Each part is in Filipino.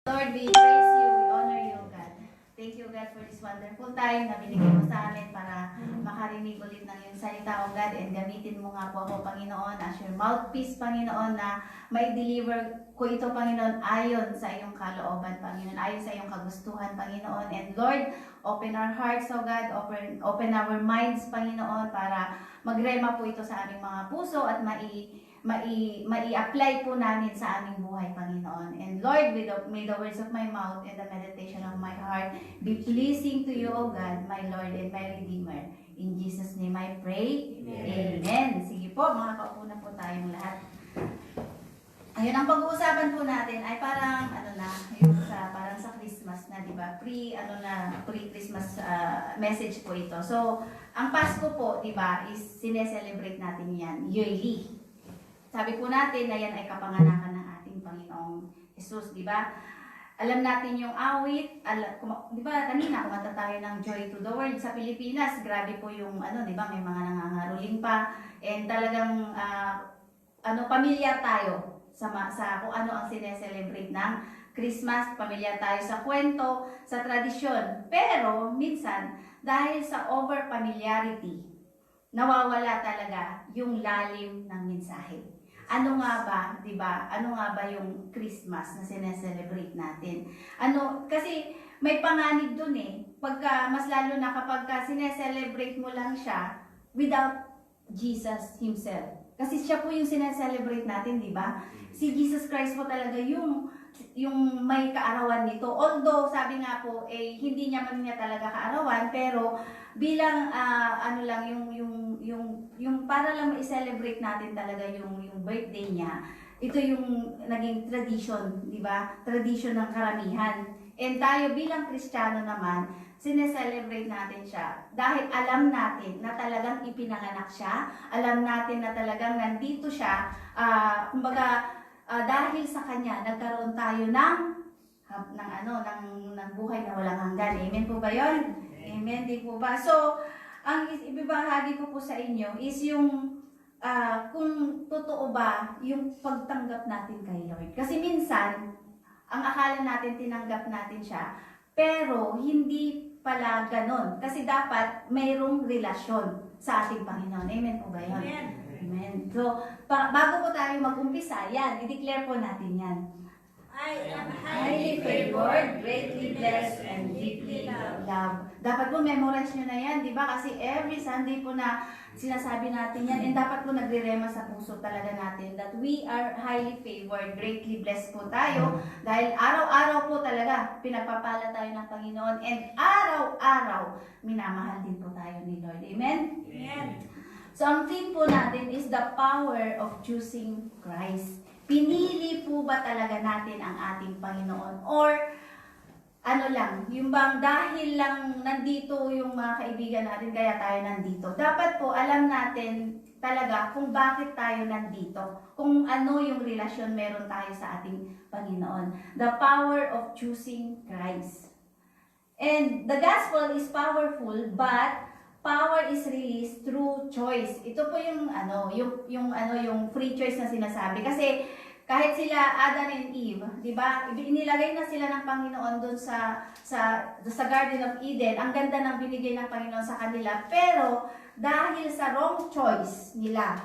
Lord, we praise you, we honor you, God. Thank you, God, for this wonderful time na binigay mo sa amin para makarinig ulit ng iyong salita, O God, and gamitin mo nga po ako, Panginoon, as your mouthpiece, Panginoon, na may deliver ko ito, Panginoon, ayon sa iyong kalooban, Panginoon, ayon sa iyong kagustuhan, Panginoon. And Lord, open our hearts, O God, open our minds, Panginoon, para magrema po ito sa aming mga puso at mai-apply po namin sa aming buhay, Panginoon. And Lord, may the words of my mouth and the meditation of my heart be pleasing to you, O God, my Lord and my Redeemer. In Jesus' name I pray. Amen. Amen. Sige po, mga kaupo na po tayong lahat. Ayun, ang pag-uusapan po natin ay parang, parang sa Christmas na, di ba? Pre-Christmas message po ito. So, ang Pasko po, di ba, is sineselebrate natin yan yearly. Sabi po natin na yan ay kapanganakan ng ating Panginoong Jesus, di ba? Alam natin yung awit, di ba, kanina kumanta tayo ng Joy to the World sa Pilipinas. Grabe po yung, di ba, may mga nangangaroling pa. And talagang, pamilyar tayo sa kung ano ang sineselebrate ng Christmas, pamilyar tayo sa kwento, sa tradisyon. Pero, minsan, dahil sa over-familiarity, nawawala talaga yung lalim ng mensahe. Ano nga ba, 'di ba? Ano nga ba yung Christmas na sineselebrate natin? Kasi may panganib doon eh. Mas lalo na kapag sineselebrate mo lang siya without Jesus himself. Kasi siya po yung sineselebrate natin, 'di ba? Si Jesus Christ po talaga yung may kaarawan nito. Although sabi nga po hindi niya talaga kaarawan, pero bilang yung para lang ma-celebrate natin talaga yung birthday niya. Ito yung naging tradition, di ba? Tradition ng karamihan. And tayo bilang Kristiyano naman, sineselebrate natin siya dahil alam natin na talagang ipinanganak siya, alam natin na talagang nandito siya, dahil sa kanya nagkaroon tayo ng buhay na walang hanggan. Amen po ba 'yon? Amen, di po ba? So, ang ibibahagi ko po sa inyo is yung kung totoo ba yung pagtanggap natin kay Lord. Kasi minsan, ang akala natin tinanggap natin siya, pero hindi pala ganon. Kasi dapat mayroong relasyon sa ating Panginoon. Amen po ba yun? Amen. Amen. So, bago po tayo mag-umpisa, yan, i-declare po natin yan. I am Highly favored, greatly blessed, and deeply loved. Dapat po memorize nyo na yan, di ba? Kasi every Sunday po na sinasabi natin yan, and dapat po nagre-rema sa puso talaga natin that we are highly favored, greatly blessed po tayo, dahil araw-araw po talaga pinagpapala tayo ng Panginoon, and araw-araw minamahal din po tayo ni Lord. Amen? Amen. So, ang theme po natin is the power of choosing Christ. Pinili po ba talaga natin ang ating Panginoon? Or yung bang dahil lang nandito yung mga kaibigan natin, kaya tayo nandito? Dapat po alam natin talaga kung bakit tayo nandito. Kung ano yung relasyon meron tayo sa ating Panginoon. The power of choosing Christ. And the gospel is powerful, but power is released through choice. Ito po yung free choice na sinasabi. Kasi kahit sila Adam and Eve, 'di ba? Inilagay na sila ng Panginoon doon sa Garden of Eden. Ang ganda ng binigay ng Panginoon sa kanila, pero dahil sa wrong choice nila,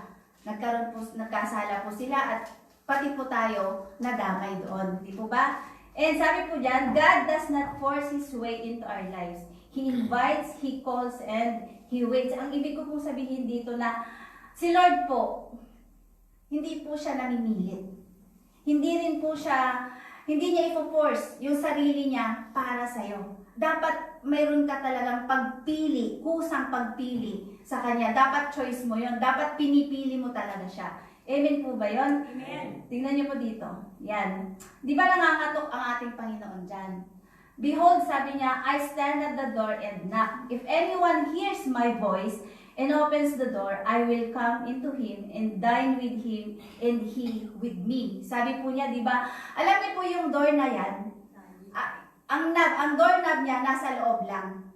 nagkasala po sila at pati po tayo nadamay doon, 'di po ba? And sabi po diyan, God does not force His way into our lives. He invites, He calls, and He waits. Ang ibig ko pong sabihin dito na si Lord po, hindi po siya namimilit. Hindi niya i-force yung sarili niya para sa'yo. Dapat mayroon ka talagang pagpili, kusang pagpili sa Kanya. Dapat choice mo yon. Dapat pinipili mo talaga siya. Amen po ba yun? Amen. Tingnan niyo po dito. Yan. Di ba nangangatok ang ating Panginoon dyan? Behold, sabi niya, I stand at the door and knock. If anyone hears my voice and opens the door, I will come into him and dine with him and he with me. Sabi po niya, di ba? Alam niyo po yung door na yan, ang doorknob niya nasa loob lang.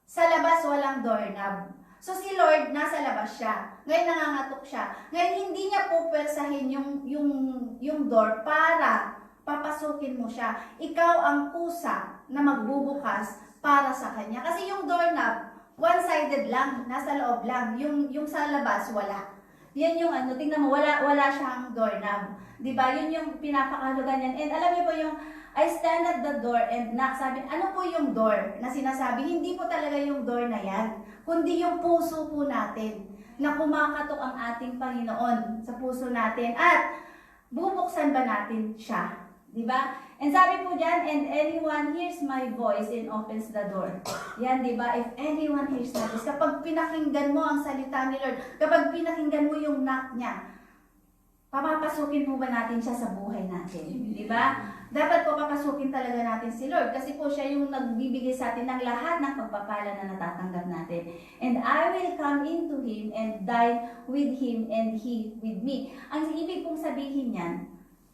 Sa labas walang doorknob. So si Lord nasa labas siya. Ngayon nangangatok siya. Ngayon hindi niya po pwersahin yung door para papasukin mo siya. Ikaw ang kusa na magbubukas para sa kanya. Kasi yung doorknob, one-sided lang, nasa loob lang. Yung sa labas, wala. Yan yung ano, tingnan mo, wala siyang doorknob. Diba? Yun yung pinapakahulugan yan. And alam niyo po yung, I stand at the door and knock. Sabi, ano po yung door na sinasabi? Hindi po talaga yung door na yan, kundi yung puso po natin na kumakatok ang ating Panginoon sa puso natin. At bubuksan ba natin siya? Diba? And sabi po dyan, and anyone hears my voice and opens the door. Yan, diba? If anyone hears my voice, kapag pinakinggan mo ang salita ni Lord, kapag pinakinggan mo yung knock niya, papapasukin po ba natin siya sa buhay natin? Diba? Dapat po papasukin talaga natin si Lord kasi po siya yung nagbibigay sa atin ng lahat ng pagpapala na natatanggap natin. And I will come into Him and dine with Him and He with me. Ang ibig pong sabihin niyan,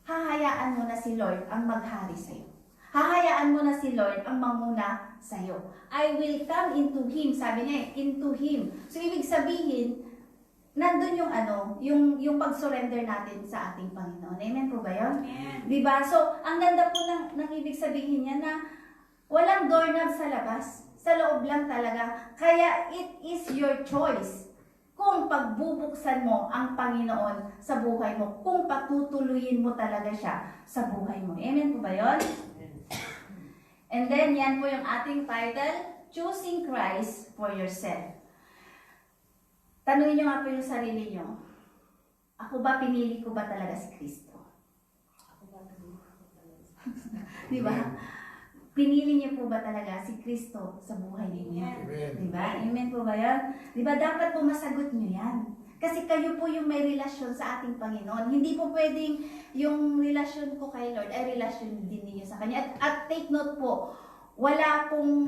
hahayaan mo na si Lord ang maghari sa'yo. Hahayaan mo na si Lord ang manguna sa'yo. I will come into Him. Sabi niya, into Him. So, ibig sabihin, nandun yung ano, yung pag-surrender natin sa ating Panginoon. Amen po ba yun? Amen. Diba? So, ang ganda po ng ibig sabihin niya na walang doorknob sa labas. Sa loob lang talaga. Kaya, it is your choice kung pagbubuksan mo ang Panginoon sa buhay mo, kung patutuluyin mo talaga siya sa buhay mo. Amen po ba yun? And then, yan po yung ating title, Choosing Christ for Yourself. Tanungin nyo nga po yung sarili nyo, ako ba, pinili ko ba talaga si Kristo? Di ba? Pinili niyo po ba talaga si Kristo sa buhay ninyo? Amen. Di ba? Amen po ba yan? Di ba? Dapat po masagot nyo yan. Kasi kayo po yung may relasyon sa ating Panginoon. Hindi po pwedeng yung relasyon ko kay Lord ay relasyon din ninyo sa Kanya. At take note po, wala pong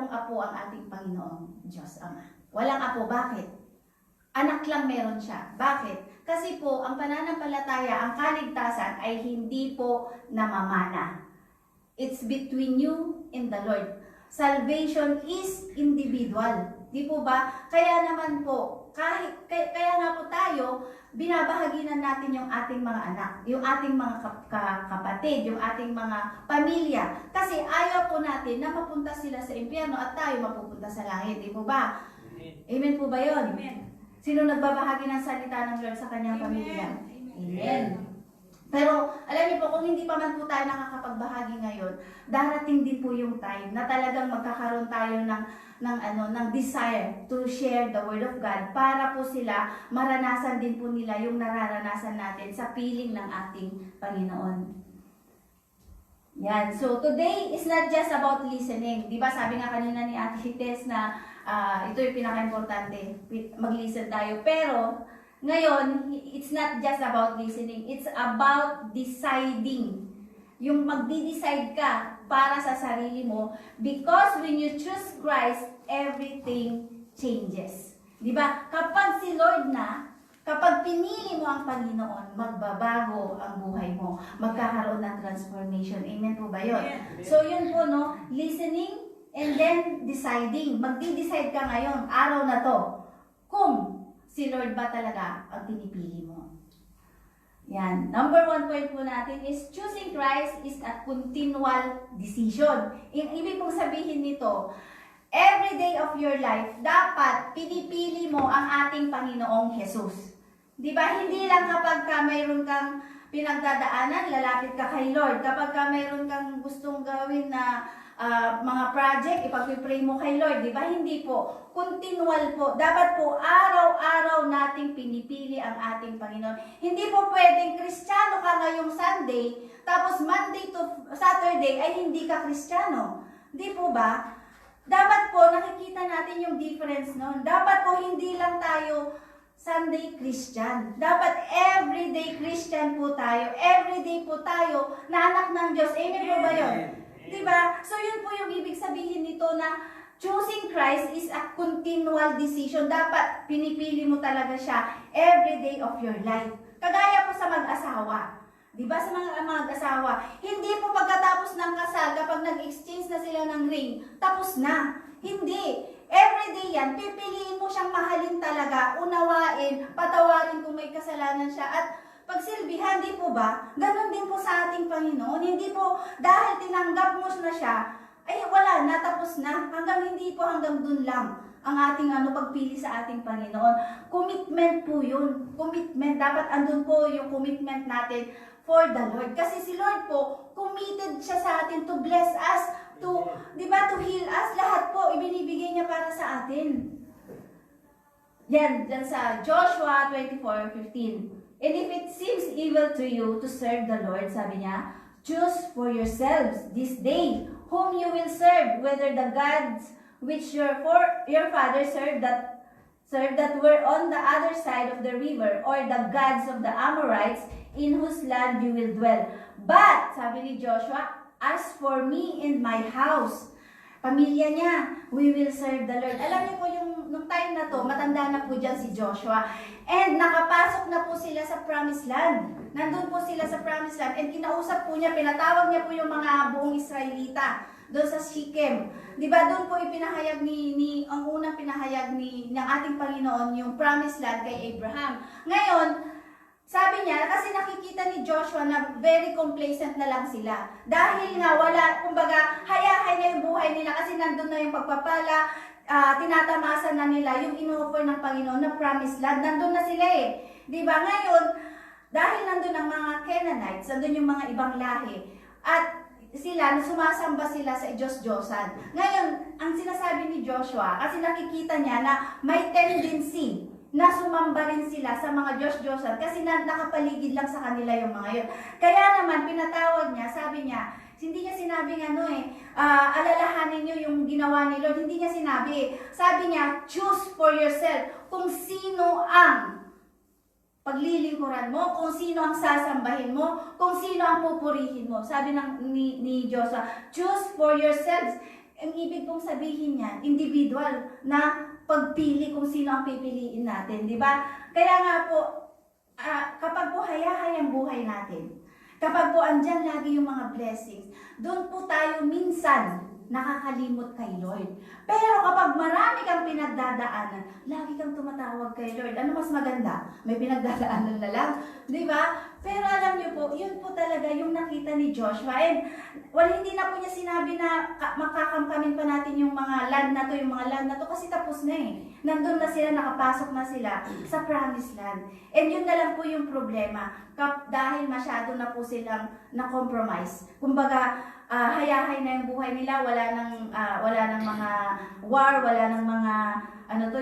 apo ang ating Panginoon, Diyos Ama. Walang apo. Bakit? Anak lang meron siya. Bakit? Kasi po, ang pananampalataya, ang kaligtasan ay hindi po namamana. It's between you and the Lord. Salvation is individual. Di po ba? Kaya naman po, kaya nga po tayo, binabahaginan natin yung ating mga anak, yung ating mga kapatid, yung ating mga pamilya. Kasi ayaw po natin na mapunta sila sa impyerno at tayo mapupunta sa langit. Di po ba? Amen po ba yun? Amen. Sino nagbabahagi ng salita ng Lord sa kanyang pamilya? Amen. Amen. Pero, alam niyo po, kung hindi pa man po tayo nakakapagbahagi ngayon, darating din po yung time na talagang magkakaroon tayo ng desire to share the Word of God para po sila, maranasan din po nila yung nararanasan natin sa piling ng ating Panginoon. Yan. So, today is not just about listening. Di ba, sabi nga kanina ni Ate Hites na ito yung pinaka-importante, mag-listen tayo. Pero, ngayon, it's not just about listening, it's about deciding. Yung magdi-decide ka para sa sarili mo because when you choose Christ, everything changes. Di ba? Kapag si Lord na, kapag pinili mo ang Panginoon, magbabago ang buhay mo. Magkakaroon ng transformation. Amen po ba yun? So yun po, no? Listening and then deciding. Magdi-decide ka ngayon, araw na to, kung si Lord ba talaga ang pinipili mo. Yan. Number 1 point po natin is choosing Christ is a continual decision. Ibig pong sabihin nito, every day of your life, dapat pinipili mo ang ating Panginoong Jesus. Di ba? Hindi lang kapag mayroon kang pinagdadaanan, lalapit ka kay Lord. Kapag mayroon kang gustong gawin na mga project, ipag-pray mo kay Lord, di ba? Hindi po. Continual po. Dapat po, araw-araw nating pinipili ang ating Panginoon. Hindi po pwedeng Kristiyano ka ngayong Sunday, tapos Monday to Saturday ay hindi ka Kristiyano. Di po ba? Dapat po, nakikita natin yung difference noon. Dapat po, hindi lang tayo Sunday Christian. Dapat everyday Christian po tayo. Everyday po tayo na anak ng Diyos. Amen po ba yun? Diba? So yun po yung ibig sabihin nito na choosing Christ is a continual decision. Dapat pinipili mo talaga siya every day of your life. Kagaya po sa mag-asawa. Diba sa mga mag-asawa, hindi po pagkatapos ng kasal, kapag nag-exchange na sila ng ring, tapos na. Hindi. Every day yan, pipiliin mo siyang mahalin talaga, unawain, patawarin kung may kasalanan siya, at pagsilbihan, di po ba? Ganon din po sa ating Panginoon. Hindi po dahil tinanggap mo na siya, ay wala na, tapos na. Hanggang dun lang ang ating pagpili sa ating Panginoon. Commitment po yun. Commitment. Dapat andun po yung commitment natin for the Lord. Kasi si Lord po, committed siya sa atin to bless us, to, di ba, to heal us. Lahat po, ibinibigay niya para sa atin. Yan sa Joshua 24:15. And if it seems evil to you to serve the Lord, sabi niya, choose for yourselves this day whom you will serve, whether the gods which your father served that were on the other side of the river, or the gods of the Amorites in whose land you will dwell. But, sabi ni Joshua, as for me and my house, pamilya niya, we will serve the Lord. Alam niyo po nung time na to, matanda na po dyan si Joshua. And nakapasok na po sila sa promised land. Nandun po sila sa promised land. And kinausap po niya, pinatawag niya po yung mga buong Israelita doon sa Shechem. Diba doon po ipinahayag ang unang pinahayag ng ating Panginoon yung promised land kay Abraham. Ngayon, sabi niya, kasi nakikita ni Joshua na very complacent na lang sila. Dahil nga wala, kumbaga, hayahay na yung buhay nila kasi nandun na yung pagpapala, tinatamasan na nila yung in-offer ng Panginoon na promised land. Nandun na sila eh. Diba? Ngayon, dahil nandun ang mga Canaanites, nandun yung mga ibang lahi, at sila, sumasamba sila sa Diyos-Diyosan. Ngayon, ang sinasabi ni Joshua, kasi nakikita niya na may tendency na sumamba rin sila sa mga Diyos-Diyosan kasi nakapaligid lang sa kanila yung mga yun. Kaya naman, pinatawag niya, sabi niya, hindi niya sinabing alalahanin niyo yung ginawa ni Lord. Hindi niya sinabi. Sabi niya, choose for yourself kung sino ang paglilingkuran mo, kung sino ang sasambahin mo, kung sino ang pupurihin mo. Sabi ni Joshua, choose for yourselves. Ang ibig pong sabihin niyan, individual na pagpili kung sino ang pipiliin natin, di ba? Kaya nga po, kapag po hayahay ang buhay natin, kapag po andyan lagi yung mga blessings, doon po tayo minsan nakakalimot kay Lord. Pero kapag marami kang pinagdadaanan, lagi kang tumatawag kay Lord. Ano mas maganda? May pinagdadaanan na lang, di ba? Pero alam niyo po, yun po talaga yung nakita ni Joshua. And hindi na po niya sinabi na makakamkamin pa natin yung mga land na to, kasi tapos na eh. Nandun na sila, nakapasok na sila sa promised land. And yun na lang po yung problema. Dahil masyado na po silang na-compromise. Kumbaga, hayahay na yung buhay nila, wala nang mga war, wala nang mga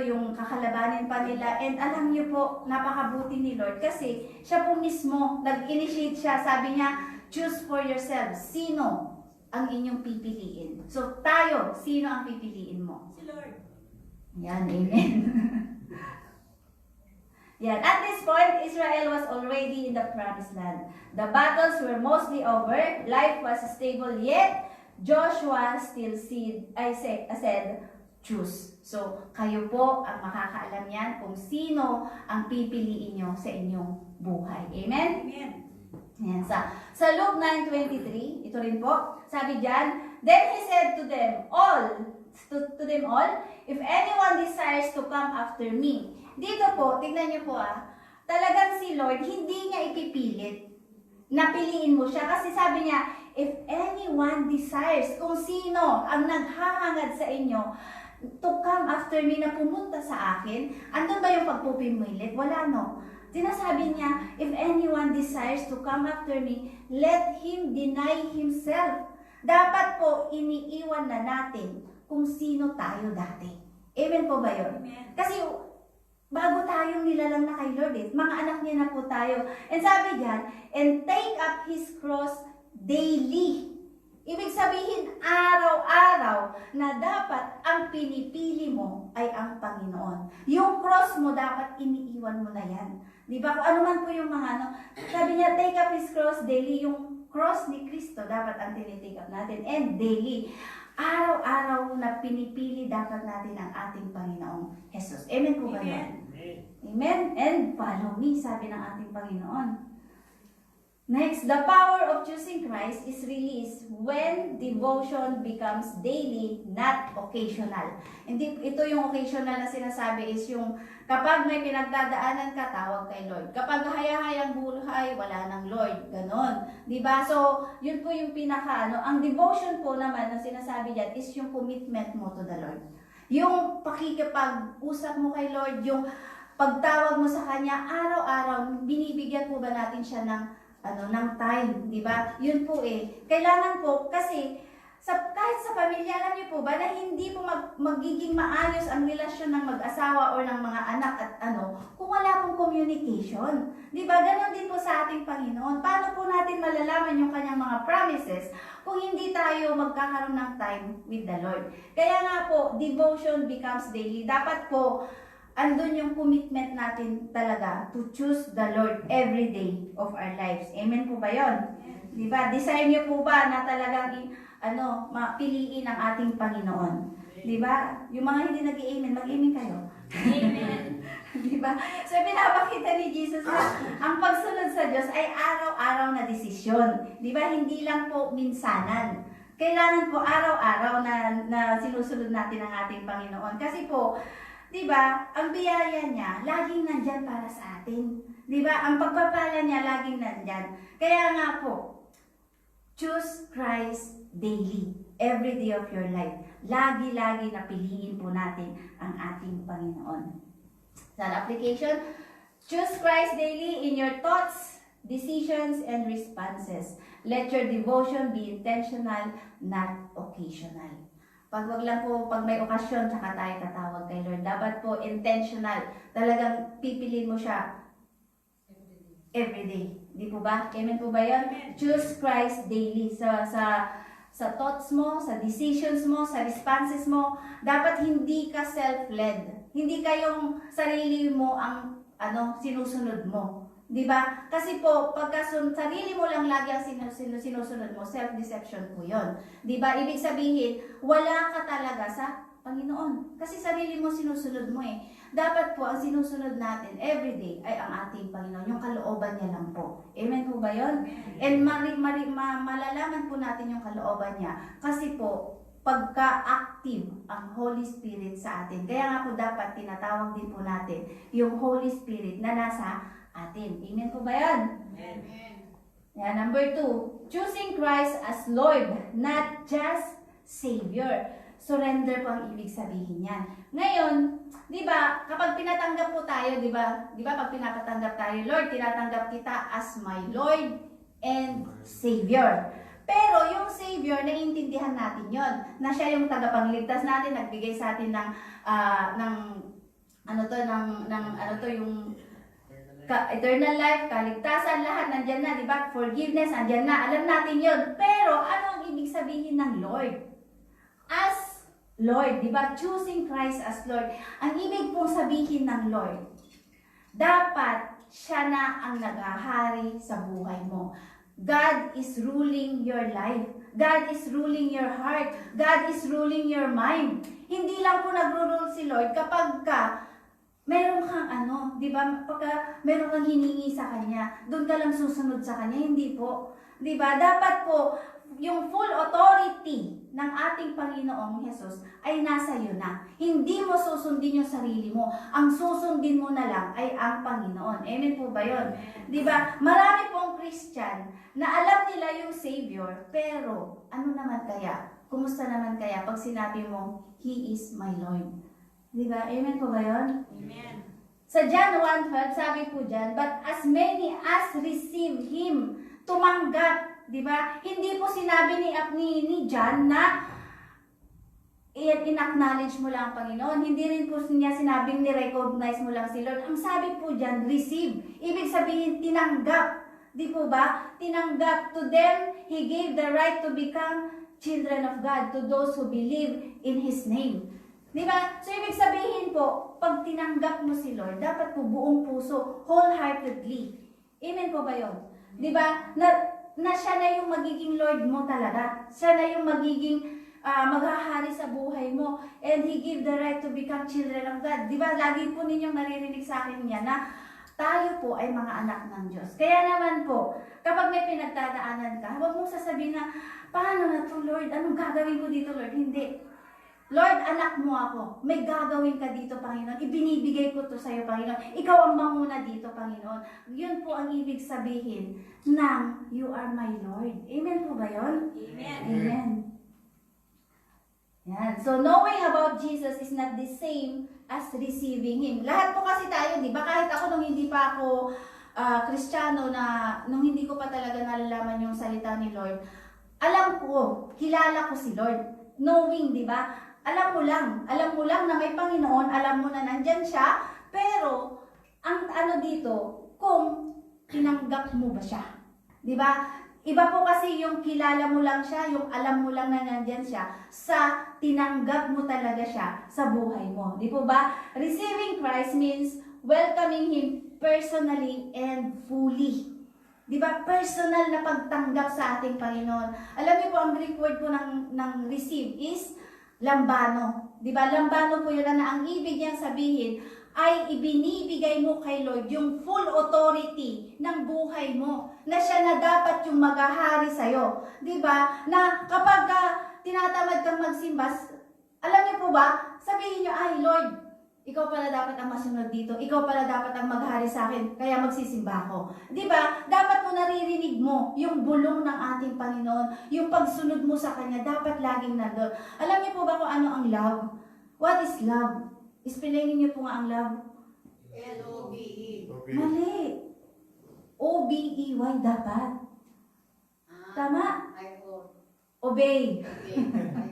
yung kakalabanin pa nila. And alam niyo po, napakabuti ni Lord kasi siya po mismo nag-initiate siya. Sabi niya, choose for yourself. Sino ang inyong pipiliin? So tayo, sino ang pipiliin mo? Si Lord. Yan, amen. Yan. At this point, Israel was already in the promised land. The battles were mostly over. Life was stable, yet Joshua still said, choose. So, kayo po ang makakaalam yan kung sino ang pipiliin nyo sa inyong buhay. Amen? Amen. Yan. Sa Luke 9:23, ito rin po, sabi dyan, then he said to them all, if anyone desires to come after me. Dito po, tignan niyo po talagang si Lord, hindi niya ipipilit na piliin mo siya. Kasi sabi niya, if anyone desires, kung sino ang naghahangad sa inyo, to come after me, na pumunta sa akin, andun ba yung pagpupimilit? Wala, no? Sinasabi niya, if anyone desires to come after me, let him deny himself. Dapat po, iniiwan na natin kung sino tayo dati. Amen po ba yun? Amen. Kasi bago tayong nilalang na kay Lord mga anak niya na po tayo. And sabi diyan, and take up his cross daily. Ibig sabihin, araw-araw na dapat ang pinipili mo ay ang Panginoon. Yung cross mo, dapat iniiwan mo na yan. Di ba? Kung ano man po yung mga sabi niya, take up his cross daily. Yung cross ni Kristo, dapat ang tinitake up natin. And daily. Araw-araw na pinipili dapat natin ang ating Panginoong Jesus. Amen po ba yun? Amen. And follow me, sabi ng ating Panginoon. Next, the power of choosing Christ is released when devotion becomes daily, not occasional. Hindi, ito yung occasional na sinasabi is yung kapag may pinagdadaanan ka, tawag kay Lord. Kapag haya-hayang buhay, wala ng Lord. Ganon. Diba? So, yun po yung ang devotion po naman na sinasabi dyan is yung commitment mo to the Lord. Yung pakikipag-usap mo kay Lord, yung pagtawag mo sa Kanya, araw-araw, binibigyan po ba natin siya ng time, di ba? Yun po kailangan po, kasi kahit sa pamilya, alam niyo po ba na hindi po magiging maayos ang relasyon ng mag-asawa o ng mga anak at kung wala pong communication. Di ba? Ganon din po sa ating Panginoon. Paano po natin malalaman yung kanyang mga promises kung hindi tayo magkakaroon ng time with the Lord? Kaya nga po, devotion becomes daily. Dapat po, andun yung commitment natin talaga to choose the Lord every day of our lives. Amen po ba yun? Diba? Desire niyo po ba na talagang mapiliin ang ating Panginoon? Diba? Yung mga hindi nag-i-amen, mag-amen kayo. Amen. Diba? So, pinapakita ni Jesus na ang pagsunod sa Diyos ay araw-araw na desisyon. Diba? Hindi lang po minsanan. Kailangan po araw-araw na sinusunod natin ang ating Panginoon. Kasi po, diba, ang biyaya niya, laging nandyan para sa atin. Diba, ang pagpapala niya, laging nandyan. Kaya nga po, choose Christ daily, every day of your life. Lagi-lagi na piliin po natin ang ating Panginoon. Sa application, choose Christ daily in your thoughts, decisions, and responses. Let your devotion be intentional, not occasional. Wag lang po, pag may okasyon, tsaka tayo tatawag kay Lord. Dapat po intentional. Talagang pipiliin mo siya everyday. Di po ba? Amen po ba yan? Choose Christ daily. Sa thoughts mo, sa decisions mo, sa responses mo. Dapat hindi ka self-led. Hindi kayong sarili mo ang sinusunod mo. Diba? Kasi po, pagka sarili mo lang lagi ang sinusunod mo, self-deception po yun. Diba? Ibig sabihin, wala ka talaga sa Panginoon. Kasi sarili mo sinusunod mo Dapat po, ang sinusunod natin everyday ay ang ating Panginoon. Yung kalooban niya lang po. Amen po ba yun? And malalaman po natin yung kalooban niya. Kasi po, pagka-active ang Holy Spirit sa atin. Kaya nga po dapat tinatawag din po natin yung Holy Spirit na nasa atin. Amen po ba yan? Amen. Yeah, number 2, choosing Christ as Lord, not just Savior. Surrender po ang ibig sabihin niyan. Ngayon, di ba, kapag pinatanggap po tayo, di ba, pag pinapatanggap tayo, Lord, tinatanggap kita as my Lord and Savior. Pero yung Savior, naiintindihan natin yon na siya yung tagapagligtas natin, nagbigay sa atin yung eternal life, kaligtasan, lahat nandyan na, di ba? Forgiveness, nandyan na. Alam natin yun. Pero, ano ang ibig sabihin ng Lord? As Lord, di ba? Choosing Christ as Lord. Ang ibig pong sabihin ng Lord, dapat siya na ang naghahari sa buhay mo. God is ruling your life. God is ruling your heart. God is ruling your mind. Hindi lang po nagro-rule si Lord kapag meron kang di ba? Pagka meron kang hiningi sa Kanya, doon ka lang susunod sa Kanya, hindi po. Di ba? Dapat po, yung full authority ng ating Panginoong Jesus ay nasa iyo na. Hindi mo susundin yung sarili mo. Ang susundin mo na lang ay ang Panginoon. Amen po ba yun? Di ba? Marami pong Christian na alam nila yung Savior, pero ano naman kaya? Kumusta naman kaya pag sinabi mo, He is my Lord? Diba? Amen po ba yun? Amen. Sa John 1:12, sabi po dyan, but as many as receive Him, tumanggap. Diba? Hindi po sinabi ni John na in-acknowledge mo lang ang Panginoon. Hindi rin po niya sinabing ni-recognize mo lang si Lord. Ang sabi po dyan, receive. Ibig sabihin, tinanggap. Di po ba? Tinanggap. To them, He gave the right to become children of God, to those who believe in His name. Diba? So, ibig sabihin po, pag tinanggap mo si Lord, dapat po buong puso, wholeheartedly. Amen po ba yun? Diba? Na siya na yung magiging Lord mo talaga. Siya na yung magiging maghahari sa buhay mo. And He give the right to become children of God. Diba? Lagi po ninyong naririnig sa akin niya na Tayo po ay mga anak ng Diyos. Kaya naman po, kapag may pinagdadaanan ka, huwag mong sasabihin na, paano na to, Lord? Anong gagawin ko dito, Lord? Hindi. Lord, anak mo ako. May gagawin ka dito, Panginoon. Ibinibigay ko to sa iyo, Panginoon. Ikaw ang manguna dito, Panginoon. Yun po ang ibig sabihin ng you are my Lord. Amen po ba yun? Amen. Amen. Yan. So, knowing about Jesus is not the same as receiving Him. Lahat po kasi tayo, di ba? Kahit ako nung hindi pa ako Kristiyano, nung hindi ko pa talaga nalalaman yung salita ni Lord, alam ko, kilala ko si Lord. Knowing, di ba? Alam mo lang na may Panginoon, alam mo na nandyan siya, pero, ang ano dito, kung tinanggap mo ba siya. Di ba? Iba po kasi yung kilala mo lang siya, yung alam mo lang na nandyan siya, sa tinanggap mo talaga siya sa buhay mo. Di po ba? Receiving Christ means welcoming Him personally and fully. Di ba? Personal na pagtanggap sa ating Panginoon. Alam niyo po, ang Greek word po ng receive is lambano. Di ba? Lambano po yun na ang ibig niyang sabihin ay ibinibigay mo kay Lord yung full authority ng buhay mo, na siya na dapat yung maghahari sa'yo. Diba? Na kapag tinatamad kang magsimba, alam niyo po ba, sabihin niyo, ay Lord, ikaw pala dapat ang masunod dito, ikaw pala dapat ang maghari sa akin, kaya magsisimba ako. Diba? Dapat mo naririnig mo yung bulong ng ating Panginoon, yung pagsunod mo sa Kanya, dapat laging nandun. Alam niyo po ba kung ano ang love? What is love? Explainin niyo po nga ang love. L-O-V-E. Mali. O-B-E-Y dapat. Tama? I will Obey.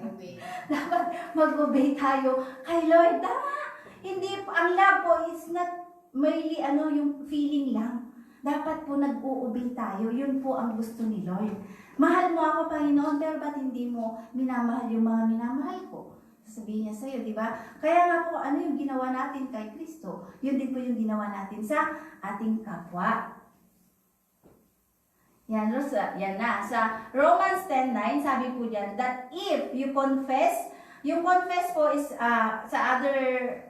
obey. Dapat mag-obey tayo kay Lord. Tama. Hindi po, ang love po is not merely yung feeling lang. Dapat po nag-o-obey tayo. Yun po ang gusto ni Lord. Mahal mo ako, Panginoon, pero ba't hindi mo minamahal yung mga minamahal ko? Sabihin niya sa'yo, di ba? Kaya nga po, ano yung ginawa natin kay Kristo? Yun din po yung ginawa natin sa ating kapwa. Yan na. Sa Romans 10:9, sabi po dyan, that if you confess, yung confess po is, sa other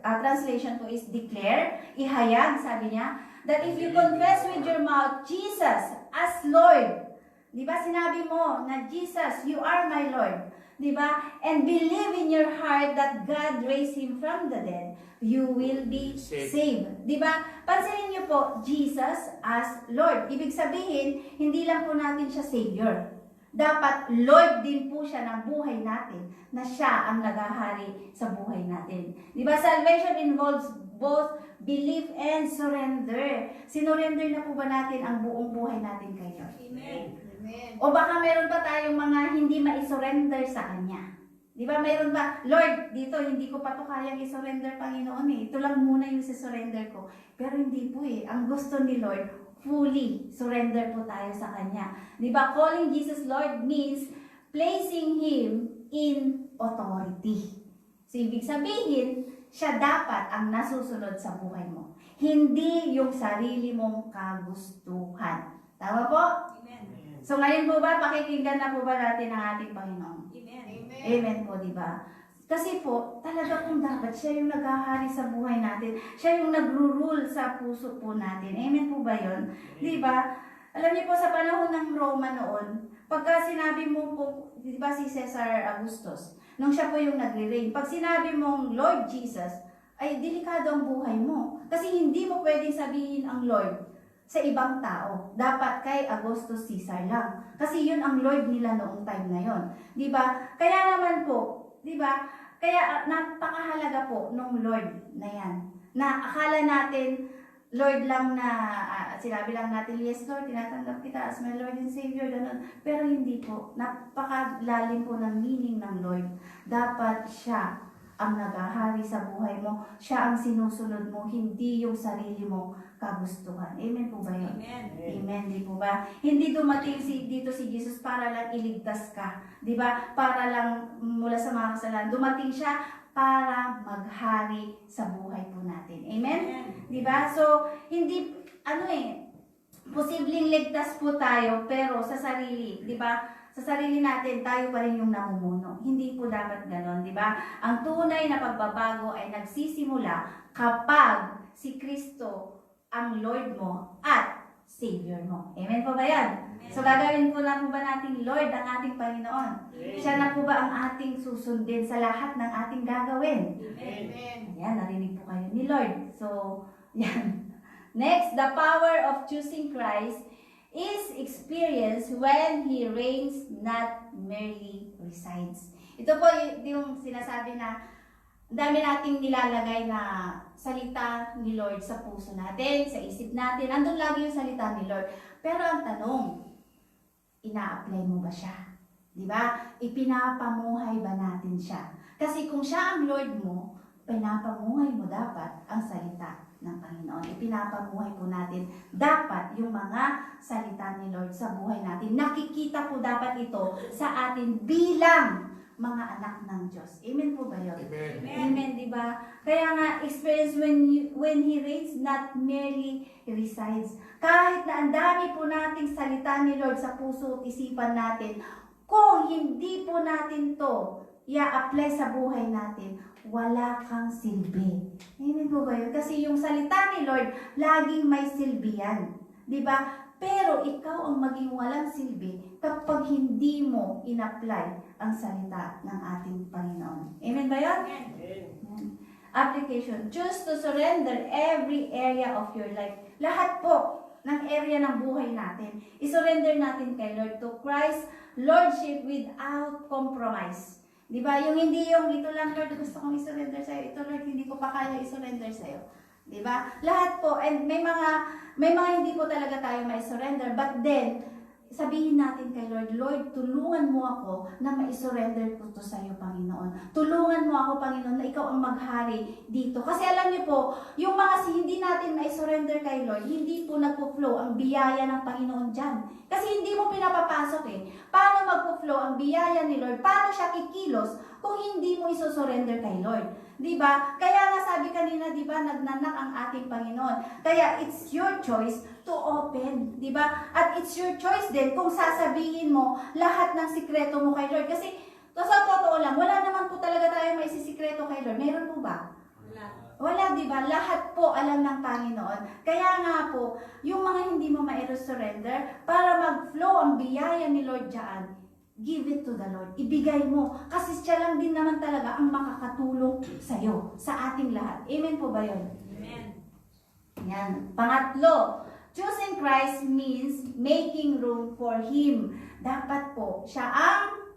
translation po is declare, ihayag, sabi niya, that if you confess with your mouth Jesus as Lord, di ba sinabi mo na Jesus, you are my Lord, di ba? And believe in your heart that God raised Him from the dead, you will be saved. Di ba? Pansinin niyo po, Jesus as Lord. Ibig sabihin, hindi lang po natin siya Savior. Dapat Lord din po siya ng buhay natin, na siya ang naghahari sa buhay natin. Di ba? Salvation involves both belief and surrender. Sinurrender na po ba natin ang buong buhay natin kay Lord? Amen. Amen. O baka meron pa tayong mga hindi ma-surrender sa Kanya. Di ba, meron ba, Lord, dito hindi ko pa to kayang i-surrender, Panginoon eh. Ito lang muna yung surrender ko. Pero hindi po eh. Ang gusto ni Lord, fully surrender po tayo sa Kanya. Di ba, calling Jesus Lord means placing Him in authority. So, ibig sabihin, siya dapat ang nasusunod sa buhay mo. Hindi yung sarili mong kagustuhan. Tama po? Amen. So ngayon po ba, pakikinggan na po ba natin ang ating Panginoon? Amen. Amen po, di ba? Kasi po, talaga pong dapat siya yung naghahari sa buhay natin. Siya yung nagro-rule sa puso po natin. Amen po ba yun? Di ba? Alam niyo po, sa panahon ng Roma noon, pagka sinabi mo po, di ba si Cesar Augustus, nung siya po yung nagre-reign, pag sinabi mong Lord Jesus, ay delikado ang buhay mo. Kasi hindi mo pwedeng sabihin ang Lord sa ibang tao. Dapat kay Augustus Caesar lang. Kasi yun ang Lord nila noong time na yon. Di ba? Kaya naman po, di ba? Kaya napakahalaga po nung Lord na yan. Na akala natin, Lord lang na, sinabi lang natin, yes Lord, tinatanggap kita as my Lord and Savior, ganun. Pero hindi po. Napakalalim po ng meaning ng Lord. Dapat siya ang naghahari sa buhay mo. Siya ang sinusunod mo, hindi yung sarili mo kagustuhan. Amen po ba yun? Amen. Amen, di po ba? Hindi dumating dito si Jesus para lang iligtas ka. Di ba? Para lang mula sa mga kasalanan. Dumating siya para maghari sa buhay po natin. Amen? Di ba? So, hindi, posibleng ligtas po tayo, pero sa sarili, di ba? Sa sarili natin, tayo pa rin yung namumuno. Hindi po dapat ganon, di ba? Ang tunay na pagbabago ay nagsisimula kapag si Kristo ang Lord mo at Savior mo. Amen po ba yan? So gagawin po na po ba natin Lord ang ating Panginoon? Siya na po ba ang ating susundin sa lahat ng ating gagawin? Amen. Ayan, narinig po kayo ni Lord. So, yan. Next, the power of choosing Christ is experienced when He reigns, not merely resides. Ito po yung sinasabi na ang dami nating nilalagay na salita ni Lord sa puso natin, sa isip natin. Andun lagi yung salita ni Lord. Pero ang tanong, ina-apply mo ba siya? Di ba? Ipinapamuhay ba natin siya? Kasi kung siya ang Lord mo, pinapamuhay mo dapat ang salita ng Panginoon. Ipinapamuhay po natin dapat yung mga salita ni Lord sa buhay natin. Nakikita po dapat ito sa atin bilang mga anak ng Diyos. Amen po ba yun? Amen. Amen, di ba? Kaya nga, experience when He reigns, not merely resides. Kahit na ang dami po nating salita ni Lord sa puso at isipan natin, kung hindi po natin to i-apply sa buhay natin, wala kang silbi. Amen po ba yun? Kasi yung salita ni Lord, laging may silbi yan. Di ba? Pero ikaw ang maging walang silbi kapag hindi mo in-apply ang salita ng ating Panginoon. Amen ba yun? Amen. Application. Choose to surrender every area of your life. Lahat po ng area ng buhay natin. I-surrender natin kay Lord to Christ, Lordship without compromise. Di ba? Yung hindi yung ito lang, Lord, gusto kong i-surrender sa'yo. Ito, Lord, hindi ko pa kaya i-surrender sa'yo. Di ba? Lahat po. And may mga hindi po talaga tayo may surrender. But then, sabihin natin kay Lord, Lord, tulungan mo ako na ma-surrender ko to sa iyo, Panginoon. Tulungan mo ako, Panginoon, na ikaw ang maghari dito. Kasi alam niyo po, yung mga hindi natin ma-surrender kay Lord, hindi po nagpo-flow ang biyaya ng Panginoon dyan. Kasi hindi mo pinapapasok eh. Paano magpo-flow ang biyaya ni Lord? Paano siya kikilos kung hindi mo iso-surrender kay Lord? Diba? Kaya nga sabi kanina, diba, nagnanak ang ating Panginoon. Kaya it's your choice to open, diba? At it's your choice din kung sasabihin mo lahat ng sikreto mo kay Lord. Kasi, sa totoo lang, wala naman po talaga tayo may sisikreto kay Lord. Meron po ba? Wala, diba? Lahat po alam ng Panginoon. Kaya nga po, yung mga hindi mo ma-surrender, para mag-flow ang biyaya ni Lord dyan, give it to the Lord. Ibigay mo. Kasi siya lang din naman talaga ang makakatulong sa'yo, sa ating lahat. Amen po ba yun? Amen. Yan. Pangatlo, choosing Christ means making room for Him. Dapat po, siya ang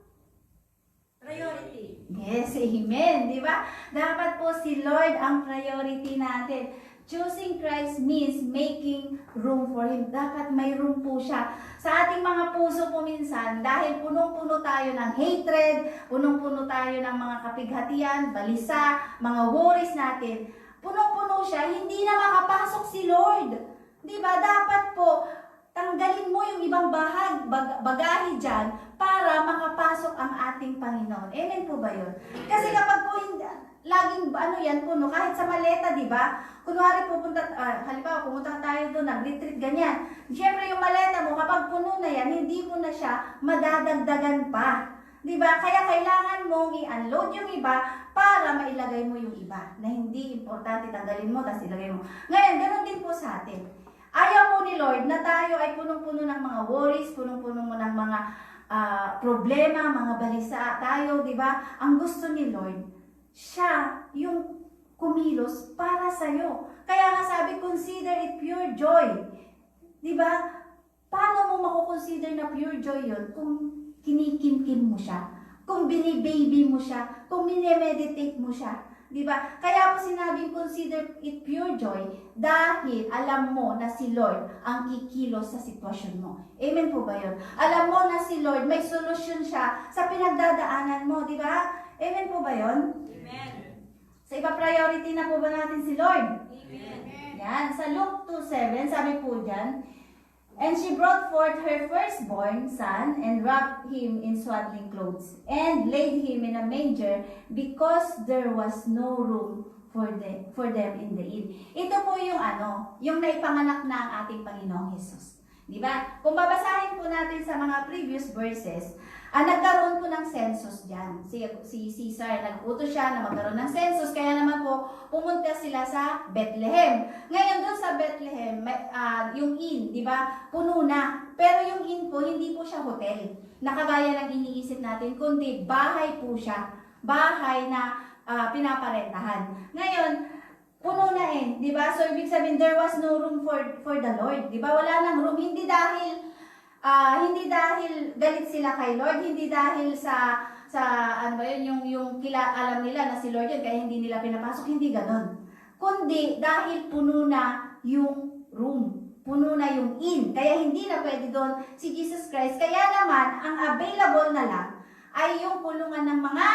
Priority. yes, amen. Di ba? Dapat po si Lord ang priority natin. Choosing Christ means making room for Him. Dapat may room po siya. Sa ating mga puso po minsan, dahil punong-puno tayo ng hatred, punong-puno tayo ng mga kapighatian, balisa, mga worries natin, punong-puno siya, hindi na makapasok si Lord. Diba? Dapat po, tanggalin mo yung ibang bagahe dyan para makapasok ang ating Panginoon. Amen po ba yun? Kasi kapag po laging yan puno, kahit sa maleta, di ba? Kunwari halimbawa pumunta tayo doon, nag-retreat, ganyan. Siyempre yung maleta mo, kapag puno na yan, hindi mo na siya madadagdagan pa. Di ba? Kaya kailangan mong i-unload yung iba para mailagay mo yung iba na hindi importante, tanggalin mo, tapos ilagay mo. Ngayon, ganoon din po sa atin. Ayaw po ni Lord na tayo ay punong-puno ng mga worries, punong-puno mo ng mga problema, mga balisa tayo, di ba? Ang gusto ni Lord, siya yung kumilos para sa'yo. Kaya nga sabi, consider it pure joy. Diba? Paano mo makukonsider na pure joy yun? Kung kinikimkim mo siya, kung binibaby mo siya, kung minemeditate mo siya. Diba? Kaya po sinabing consider it pure joy dahil alam mo na si Lord ang kikilos sa sitwasyon mo. Amen po ba yun? Alam mo na si Lord, may solusyon siya sa pinagdadaanan mo. Diba? Amen po ba yun? Amen. Sa iba priority na po ba natin si Lord? Amen. Yan, sa Luke 2:7, sabi po dyan, and she brought forth her firstborn son and wrapped him in swaddling clothes and laid him in a manger because there was no room for them in the inn. Ito po yung yung naipanganak na ang ating Panginoong Jesus. Di ba? Kung babasahin po natin sa mga previous verses, Nagkaroon po ng census dyan. Si Caesar, nag-utos siya na magkaroon ng census. Kaya naman po, pumunta sila sa Bethlehem. Ngayon doon sa Bethlehem, yung inn, di ba, puno na. Pero yung inn po, hindi po siya hotel. Nakagaya ng iniisip natin, kundi bahay po siya. Bahay na pinaparentahan. Ngayon, puno na di ba? So, ibig sabihin, there was no room for the Lord. Di ba? Wala nang room. Hindi dahil galit sila kay Lord, hindi dahil sa ano ba yun, yung alam nila na si Lord yun, kaya hindi nila pinapasok, hindi ganon. Kundi dahil puno na yung room, puno na yung inn, kaya hindi na pwede doon si Jesus Christ. Kaya naman, ang available na lang ay yung pulungan ng mga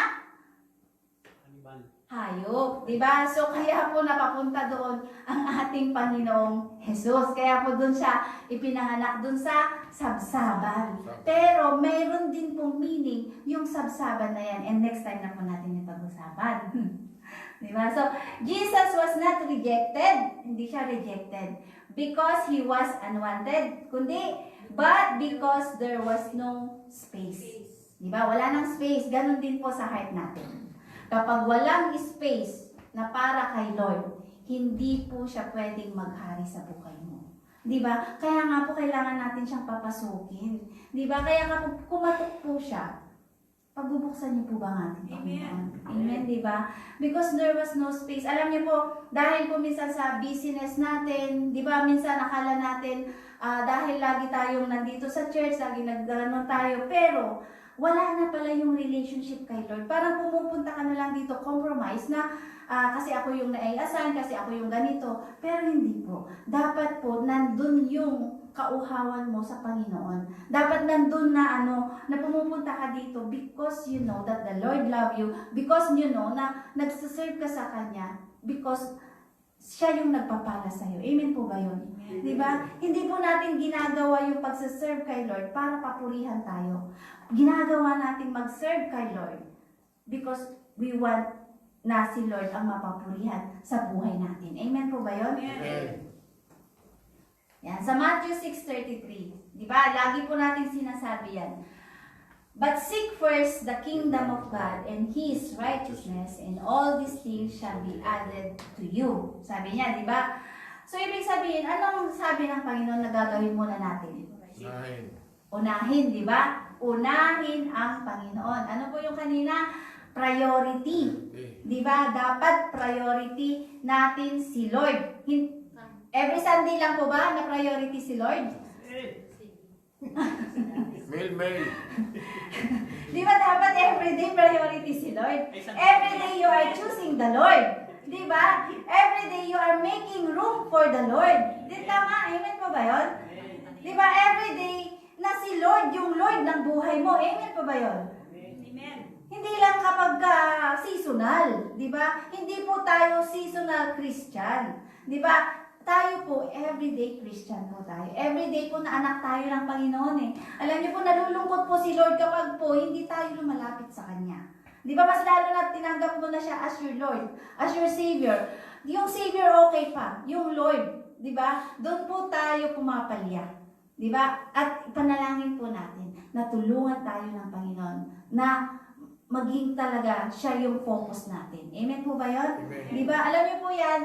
hayop, di ba? So, kaya po napapunta doon ang ating Panginoong Jesus. Kaya po doon siya ipinanganak doon sa sabsaban. Pero, mayroon din pong meaning yung sabsaban na yan. And next time na po natin yung pag-usapan. Di ba? So, Jesus was not rejected. Hindi siya rejected. Because He was unwanted. Kundi, but because there was no space. Di ba? Wala nang space. Ganon din po sa heart natin. Kapag walang space na para kay Lord, hindi po siya pwedeng maghari sa buhay mo. Di ba? Kaya nga po kailangan natin siyang papasukin. Di ba? Kaya kapag kumatok po siya, pagbubuksan niyo po ba ang ating Panginoon? Amen, di ba? Because there was no space. Alam niyo po, dahil po minsan sa busyness natin, di ba, minsan akala natin, dahil lagi tayong nandito sa church, lagi nagdalanon tayo, pero wala na pala yung relationship kay Lord. Parang pumupunta ka na lang dito, compromise na kasi ako yung nai-assign, kasi ako yung ganito. Pero hindi po. Dapat po, nandun yung kauhawan mo sa Panginoon. Dapat nandun na na pumupunta ka dito because you know that the Lord love you, because you know na nagsaserve ka sa Kanya, because siya yung nagpapala sa'yo. Amen po ba yun? Di ba? Hindi po natin ginagawa yung pagsaserve kay Lord para papurihan tayo. Ginagawa natin mag-serve kay Lord because we want na si Lord ang mapapurihan sa buhay natin. Amen po ba yun? Amen. Yan. Sa Matthew 6:33, di ba? Lagi po natin sinasabi yan. But seek first the kingdom of God and His righteousness, and all these things shall be added to you. Sabi niya, di ba? So, ibig sabihin, anong sabi ng Panginoon na gagawin muna natin? Unahin, di ba? Unahin ang Panginoon. Ano po yung kanina? Priority. Di ba? Dapat priority natin si Lord. Every Sunday lang po ba na priority si Lord? Mail. Di ba dapat everyday priority si Lord? Everyday you are choosing the Lord. Di ba? Everyday you are making room for the Lord. Di tama? Amen po ba yun? Di ba? Everyday na si Lord yung Lord ng buhay mo. Amen po ba yun? Amen. Hindi lang kapag seasonal. Di ba? Hindi po tayo seasonal Christian. Di ba? Tayo po, everyday Christian po tayo. Everyday po na anak tayo ng Panginoon Alam niyo po, nalulungkot po si Lord kapag po hindi tayo lumalapit sa Kanya. Di ba, mas lalo na tinanggap mo na siya as your Lord, as your Savior. Yung Savior okay pa, yung Lord, di ba? Doon po tayo pumapalya. Di ba? At ipanalangin po natin na tulungan tayo ng Panginoon na maging talaga siya yung focus natin. Amen po ba yun? Amen. Di ba? Alam niyo po yan,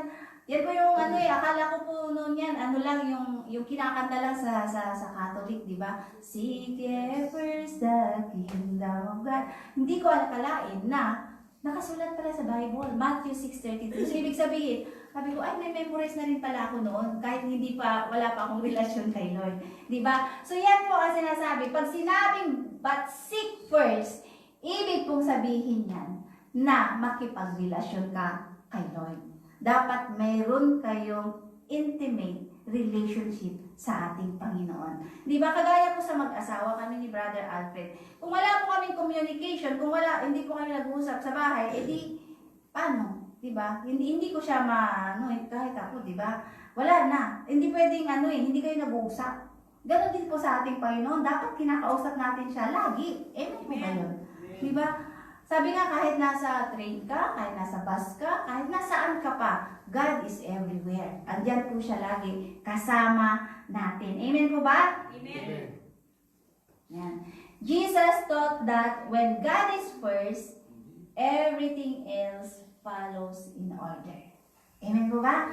yan po yung akala ko po noon yan, lang yung kinakanta lang sa Catholic, di ba? Seek ye first the kingdom of God. Hindi ko akalain na nakasulat pala sa Bible, Matthew 6:33. So, ibig sabihin, sabi ko, ay, may memorize na rin pala ako noon, kahit wala pa akong relasyon kay Lord. Di ba? So, yan po ang sinasabi. Pag sinabing, but seek first, ibig pong sabihin yan na makipagrelasyon ka kay Lord. Dapat mayroon kayong intimate relationship sa ating Panginoon. Di ba? Kagaya po sa mag-asawa kami ni Brother Alfred. Kung wala po kaming communication, hindi po kami nag-uusap sa bahay, edi, paano? Di ba? Hindi ko siya kahit ako, di ba? Wala na. Hindi pwedeng hindi kayo nag-uusap. Ganon din po sa ating Panginoon. Dapat kinakausap natin siya lagi. Amen po ba yun? Di ba? Sabi nga, kahit nasa train ka, kahit nasa bus ka, kahit nasaan ka pa, God is everywhere. Andiyan po siya lagi, kasama natin. Amen po ba? Amen. Yan. Jesus taught that when God is first, everything else follows in order. Amen po ba?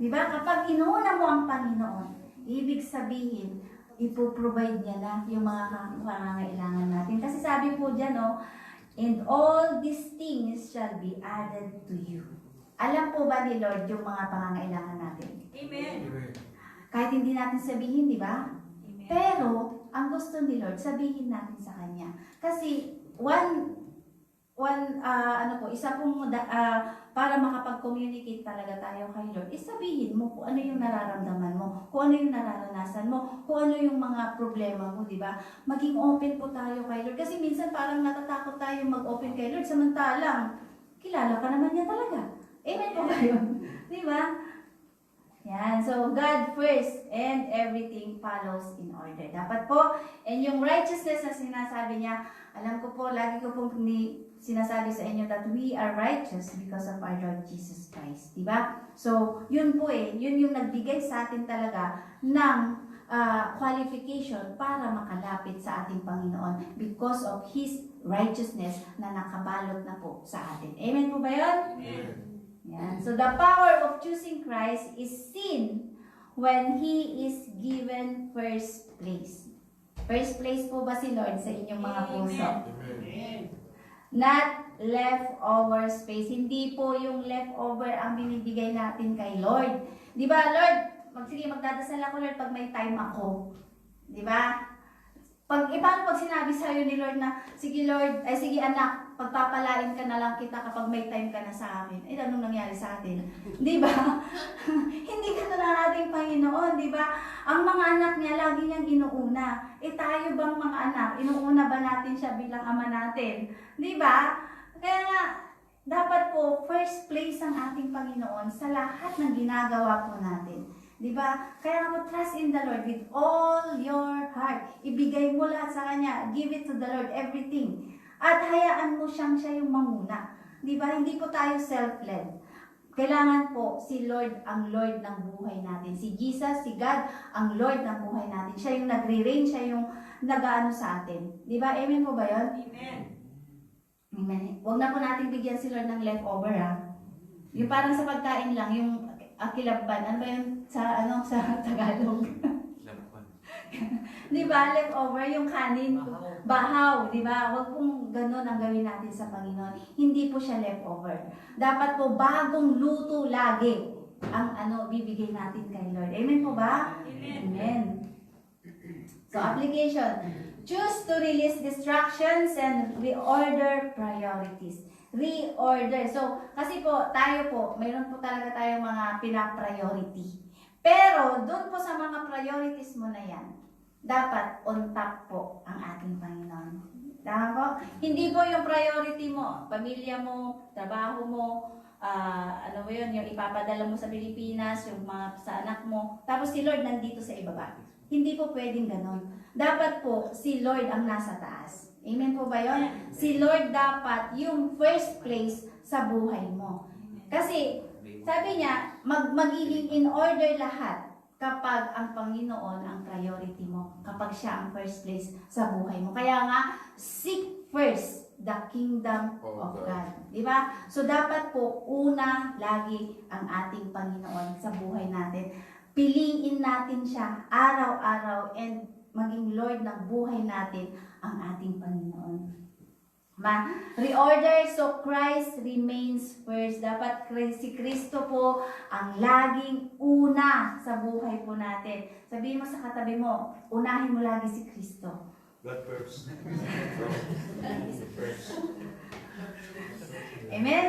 Di ba? Kapag inuuna mo ang Panginoon, ibig sabihin, ipoprovide niya na yung mga pangangailangan natin. Kasi sabi po dyan, no, and all these things shall be added to you. Alam po ba ni Lord yung mga pangangailangan natin? Amen. Kahit hindi natin sabihin, di ba? Amen. Pero, ang gusto ni Lord, sabihin natin sa Kanya. Kasi, isa pong para makapag-communicate talaga tayo kay Lord, sabihin mo kung ano yung nararamdaman mo, kung ano yung nararanasan mo, kung ano yung mga problema mo, di ba? Maging open po tayo kay Lord. Kasi minsan parang natatakot tayo mag-open kay Lord, samantalang kilala ka naman niya talaga. Amen po ba yun? Di ba? Yan. So, God first and everything follows in order. Dapat po, and yung righteousness na sinasabi niya, alam ko po, lagi ko pong sinasabi sa inyo that we are righteous because of our Lord Jesus Christ. Diba? So, yun po yun yung nagbigay sa atin talaga ng qualification para makalapit sa ating Panginoon because of His righteousness na nakabalot na po sa atin. Amen po ba yun? Amen. Yan. So, the power of choosing Christ is seen when He is given first place. First place po ba si Lord sa inyong mga puso? Not leftover space. Hindi po yung leftover ang binibigay natin kay Lord. Di ba, Lord? Sige, magdadasal ako, Lord, pag may time ako. Di ba? Paano pag sinabi sa'yo ni Lord na, sige Lord, sige anak, pagpapalain ka na lang kita kapag may time ka na sa akin. Anong nangyari sa atin? Di ba? Hindi ka na ng ating Panginoon, di ba? Ang mga anak niya, lagi niyang inuuna. Tayo bang mga anak, inuuna ba natin siya bilang ama natin? Di ba? Kaya nga, dapat po, first place ang ating Panginoon sa lahat ng ginagawa po natin. Diba? Kaya mo trust in the Lord with all your heart. Ibigay mo lahat sa Kanya. Give it to the Lord, everything. At hayaan mo siya yung manguna. Diba? Hindi po tayo self-led. Kailangan po si Lord ang Lord ng buhay natin. Si Jesus, si God, ang Lord ng buhay natin. Siya yung nagre-reign, siya yung nag-ano sa atin. Diba? Amen po ba yun? Amen. Amen. Huwag na po natin bigyan si Lord ng leftover, ha? Yung parang sa pagkain lang, yung kilabban. Ano ba yun sa Tagalog? Di ba? Leftover, yung kanin, bahaw, di ba? Huwag pong ganun ang gawin natin sa Panginoon. Hindi po siya leftover. Dapat po bagong luto lagi ang bibigay natin kay Lord. Amen po ba? Amen. Amen. So, application. Choose to release distractions and reorder priorities. Reorder. So, kasi po, tayo po, mayroon po talaga tayong mga pina-priority. Pero, doon po sa mga priorities mo na yan, dapat on top po ang ating Panginoon. Tama po? Hindi po yung priority mo, pamilya mo, trabaho mo, yung ipapadala mo sa Pilipinas, yung mga sa anak mo, tapos si Lord nandito sa ibaba. Hindi po pwedeng ganon. Dapat po, si Lord ang nasa taas. Amen po ba yun? Si Lord dapat yung first place sa buhay mo. Kasi, sabi niya, magiging in order lahat kapag ang Panginoon ang priority mo. Kapag siya ang first place sa buhay mo. Kaya nga, seek first the kingdom of God. Diba? So, dapat po, una lagi ang ating Panginoon sa buhay natin. Piliin natin siya araw-araw and maging Lord ng buhay natin ang ating Panginoon. Reorder, so Christ remains first. Dapat si Kristo po ang laging una sa buhay po natin. Sabihin mo sa katabi mo, unahin mo lagi si Kristo. God first. Amen?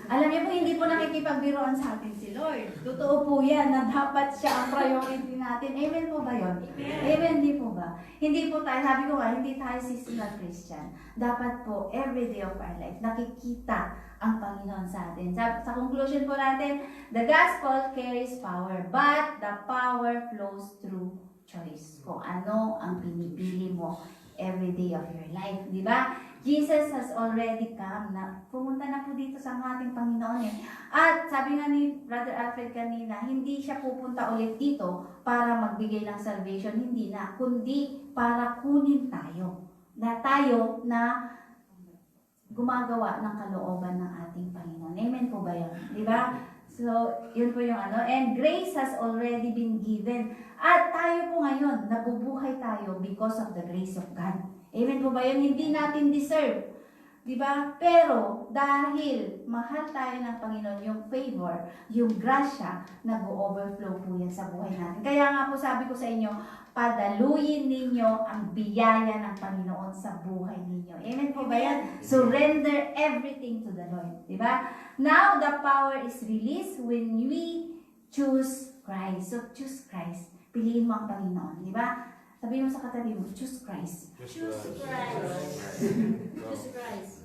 Alam niyo po, hindi po nakikipagbiroan sa atin si Lord. Totoo po yan na dapat siya ang priority natin. Amen po ba yun? Amen, di po ba? Hindi po tayo, sabi ko nga, hindi tayo seasonal Christian. Dapat po, every day of our life, nakikita ang Panginoon sa atin. Sa conclusion po natin, the gospel carries power, but the power flows through choice. Kung ano ang pinipili mo every day of your life. Di ba? Jesus has already come. Na, pumunta na po dito sa ating Panginoon eh. At sabi nga ni Brother Alfred kanina, hindi siya pupunta ulit dito para magbigay ng salvation. Hindi na. Kundi para kunin tayo. Na tayo na gumagawa ng kalooban ng ating Panginoon. Amen po ba yun? Di ba? So, yun po yung ano. And grace has already been given. At tayo po ngayon, nabubuhay tayo because of the grace of God. Amen po ba yun? Hindi natin deserve. Diba? Pero, dahil mahal tayo ng Panginoon, yung favor, yung grasya, nag-overflow po yan sa buhay natin. Kaya nga po sabi ko sa inyo, padaluyin ninyo ang biyaya ng Panginoon sa buhay ninyo. Amen po ba yan? Surrender everything to the Lord. Diba? Now, the power is released when we choose Christ. So, choose Christ. Piliin mo ang Panginoon. Diba? Sabihin mo sa katabi mo, choose Christ. Choose Christ. Choose Christ.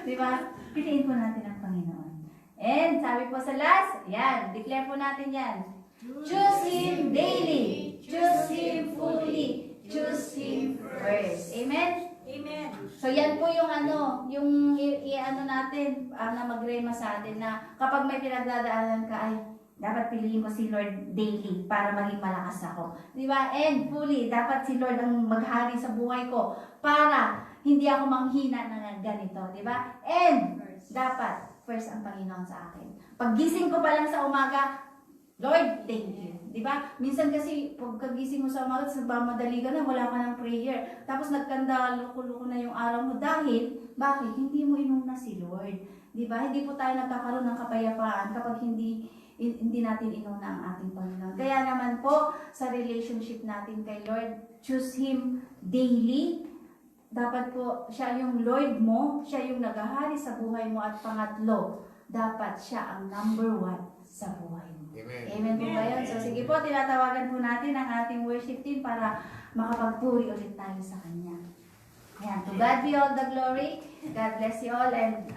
Diba? Piliin po natin ang Panginoon. And sabi po sa last, yan, declare po natin yan. Choose Him daily. Choose Him fully. Choose Him first. Amen? Amen. So yan po yung ano, yung i-ano natin, na magrema sa atin na kapag may pinagdadaanan ka ay dapat piliin ko si Lord daily para maging malakas ako. Di ba? And fully, dapat si Lord ang maghari sa buhay ko para hindi ako manghina ng ganito. Di ba? And dapat first ang Panginoon sa akin. Paggising ko pa lang sa umaga, Lord, thank you. Di ba? Minsan kasi pagkagising mo sa umaga, nagmamadali ka na, wala ka ng prayer. Tapos nagkanda, luko-luko na yung araw mo. Dahil, bakit? Hindi mo inuna si Lord. Di ba? Hindi po tayo nagkakaroon ng kapayapaan kapag hindi natin inuna ang ating Panginoon. Kaya naman po, sa relationship natin kay Lord, choose Him daily. Dapat po, siya yung Lord mo, siya yung naghahari sa buhay mo. At pangatlo, dapat siya ang number 1 sa buhay mo. Amen. Amen po ba yun? So sige po, tinatawagan po natin ang ating worship team para makapagpuri ulit tayo sa Kanya. Ayan, to God be all the glory. God bless you all. And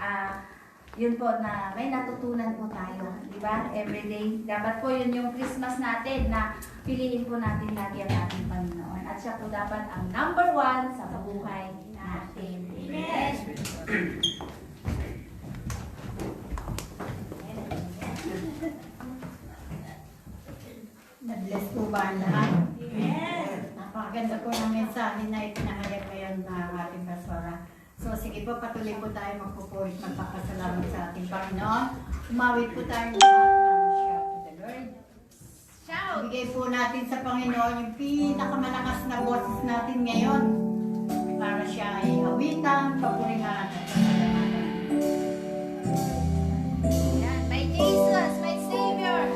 yun po na may natutunan po tayo, di ba? Everyday. Dapat po yun yung Christmas natin na piliin po natin lagi ang ating Panginoon. At siya po dapat ang number 1 sa buhay natin. Amen. Na-bless po ba ang lahat? Amen. Napakaganda po ng mensahe na ipinahayag ngayon na ating pastora. So sige po, patuloy po tayo magpupuri at magpapasalamat sa ating Panginoon. Umawit po tayo ng shout to the Lord. Shout! Bigay po natin sa Panginoon yung pinakamalakas na boses natin ngayon para siya ay awitan, papurihan at pasalamatan. Ayan, my Jesus, my Savior!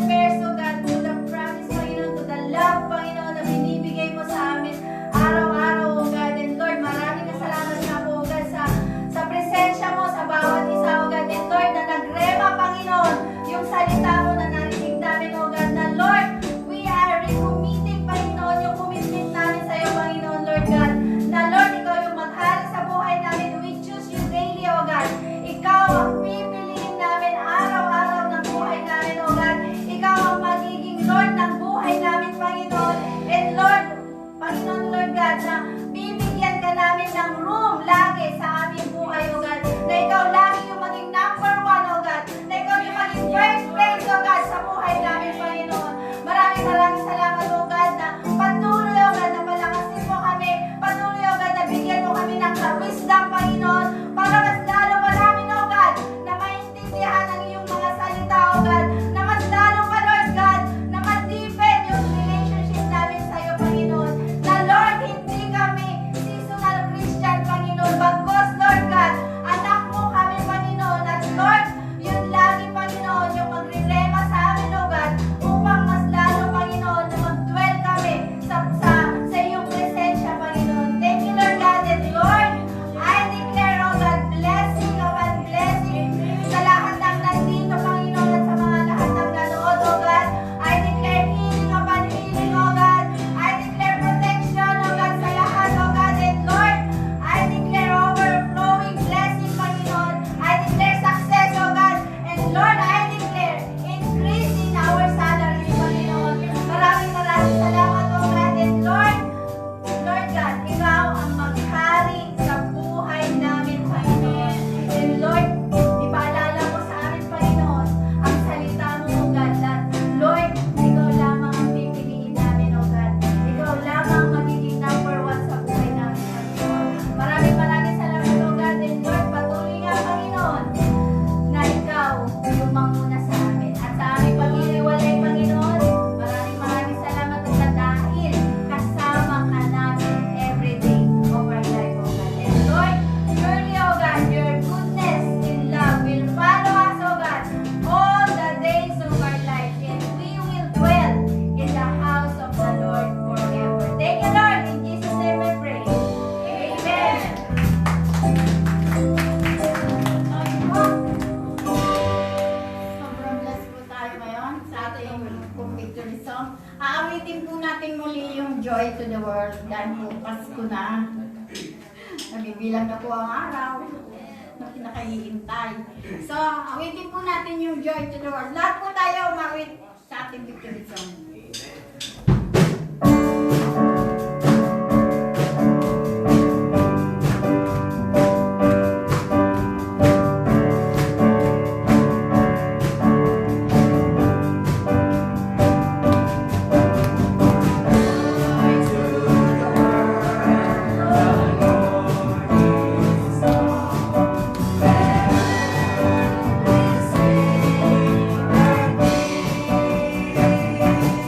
compares, oh God, to the promise, Panginoon, to the love, Panginoon, na binibigay mo sa amin araw-araw, oh God. And Lord, maraming salamat na po, oh God, sa presensya mo sa bawat isa, oh God. And Lord, na nagrema, Panginoon, yung salita mo na narinig namin, oh God, na Lord, we are recommitting, Panginoon, yung commitment namin sa iyo, Panginoon, Lord God, na Lord, ikaw yung maghari sa buhay namin. We choose you daily, oh God. Ikaw ang pipiliin namin araw-araw ng buhay namin, oh God. Ikaw ang magiging Lord ng buhay namin, Panginoon. And Lord, Panginoon, Lord God, na bibigyan ka namin ng room lagi sa aming buhay, oh God. Na ikaw lagi yung maging number one, oh God. Na ikaw yung maging first place, oh God, sa buhay namin, Panginoon. Maraming salamat, oh God, na patuloy, oh God, na palakasin mo kami. Patuloy, oh God, na bigyan mo kami ng wisdom, Panginoon, para mas lalo pa namin, oh God, na maintindihan ang iyong mga salita, oh God, na mas lalo pa, Lord God, na ma-deepen yung relationship namin sa iyo, Panginoon. Na Lord, hindi kami seasonal Christian, Panginoon, bagkos, Lord God, anak mo kami, Panginoon, at Lord, yun lagi, Panginoon, yung magre-rema sa amin, oh God, upang mas lalo, Panginoon, na mag-dwell kami sa iyong presensya, Panginoon. Thank you, Lord God, and Lord, I declare, oh God, blessing upon blessing sa lahat ng nandito, Panginoon, at sa mga lahat ng nanood, oh God. I declare healing upon healing, oh God. I declare protection, oh God, sa lahat, oh God, and Lord, I declare overflowing blessing, Panginoon. I declare success, oh God, and Lord, I declare increase in our salaries, Panginoon. Maraming salamat, oh God, and Lord, Lord God, ikaw ang maghari sa buhay namin, Panginoon. And Lord, ipaalala mo sa amin, Panginoon, ang salita mo, oh God, that Lord, ikaw lamang ang pipiliin namin, oh God. Ikaw lamang magiging number one sa buhay namin, Panginoon. Maraming salamat, oh God, and Lord, patuloy nga, Panginoon, na ikaw yung manguna sa amin. At sa aming pag-iiwalay, Panginoon, maraming salamat, oh God, dahil kasama ka namin every day of our life, oh God. And Lord, surely, oh God, your goodness and love will follow us, oh God, all the days of our life, and we will dwell in the house of the Lord forever. Thank you, Lord. In Jesus' name we pray. Amen. Sobrang blessed po tayo ngayon sa ating victory song. Aawitin po natin muli yung Joy to the World dahil po Pasko na. Nabibilang na po ang araw na pinakahihintay. So, awitin po natin yung Joy to the World. Lahat po tayo umawit sa ating victory song. Thank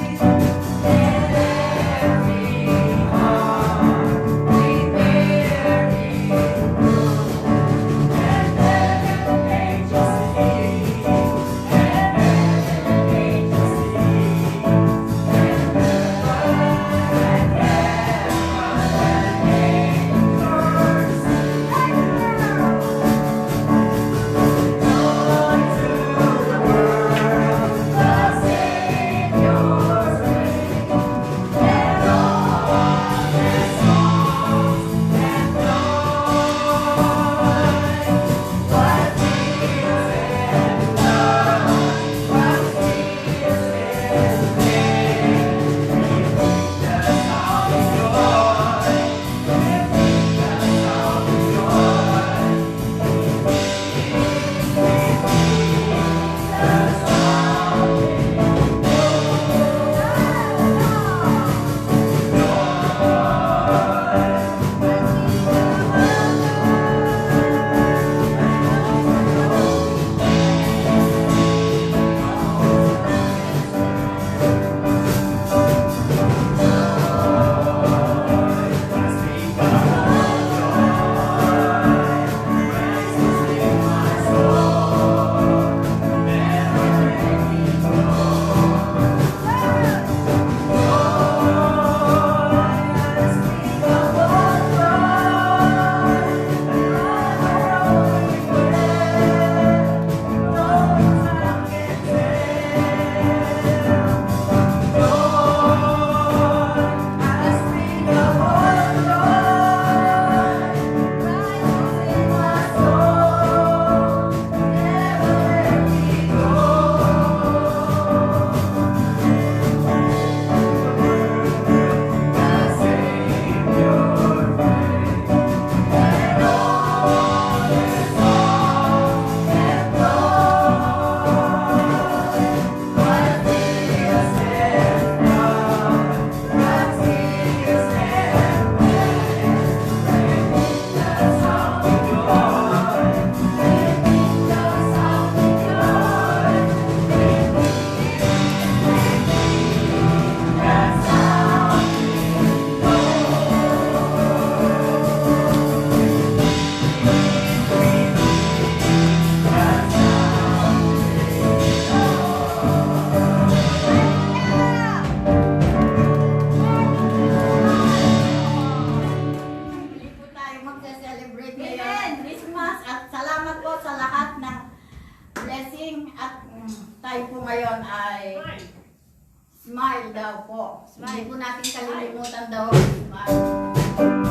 daw po. Hindi Smile. po natin kalilimutan daw. Smile.